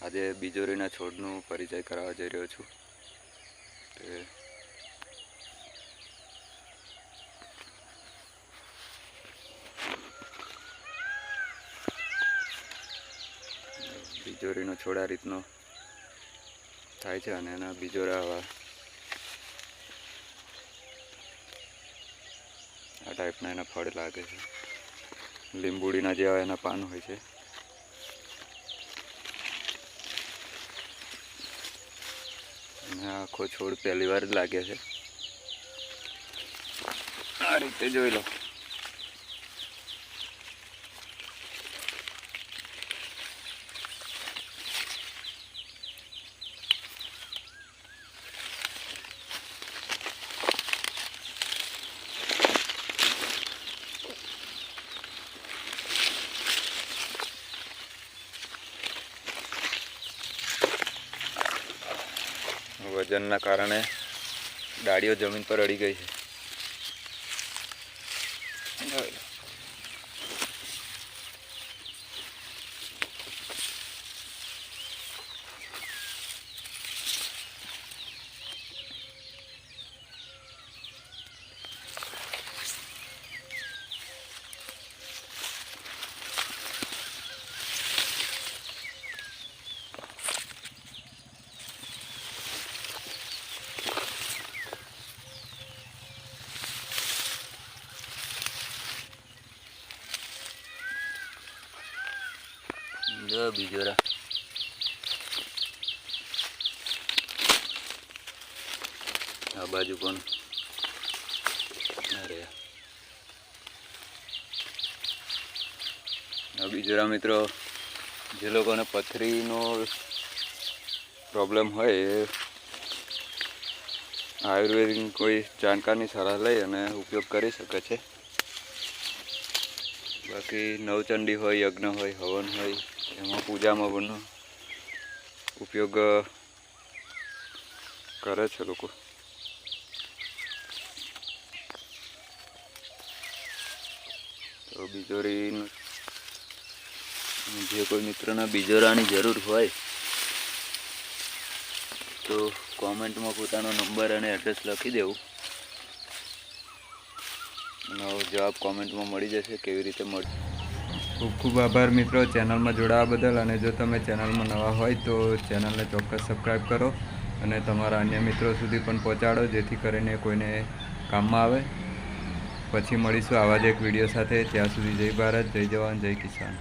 આજે બીજોરીના છોડનો પરિચય કરાવવા જઈ રહ્યો છું. બીજોરીનો છોડ આ રીતનો થાય છે અને એના બીજોરા આ ટાઈપના એના ફળ લાગે છે. લીંબુડીના જેવા એના પાન હોય છે. અને આખો છોડ પહેલી વાર જ લાગે છે. આ રીતે જોઈ લો. વજનના કારણે ડાળીઓ જમીન પર અડી ગઈ છે. જો બીજોરા આ બાજુ પણ અરે આ બીજોરા મિત્રો જે લોકોને પથરીનો પ્રોબ્લેમ હોય એ આયુર્વેદિક કોઈ જાણકારની સલાહ લઈ અને ઉપયોગ કરી શકે છે. બાકી નવચંડી હોય, યજ્ઞ હોય, હવન હોય એમાં પૂજામાં પણ ઉપયોગ કરે છે લોકો. તો બીજોરી જે કોઈ મિત્રોના બીજોરાની જરૂર હોય તો કોમેન્ટમાં પોતાનો નંબર અને એડ્રેસ લખી દેવું. એનો જવાબ કોમેન્ટમાં મળી જશે કેવી રીતે મળશે. ખૂબ ખૂબ આભાર મિત્રો ચેનલમાં જોડાવા બદલ. અને જો તમે ચેનલમાં નવા હોય તો ચેનલને ચોક્કસ સબસ્ક્રાઈબ કરો અને તમારા અન્ય મિત્રો સુધી પણ પહોંચાડો જેથી કરીને કોઈને કામમાં આવે. પછી મળીશું આવા જ એક વિડીયો સાથે. ત્યાં સુધી જય ભારત, જય જવાન, જય કિસાન.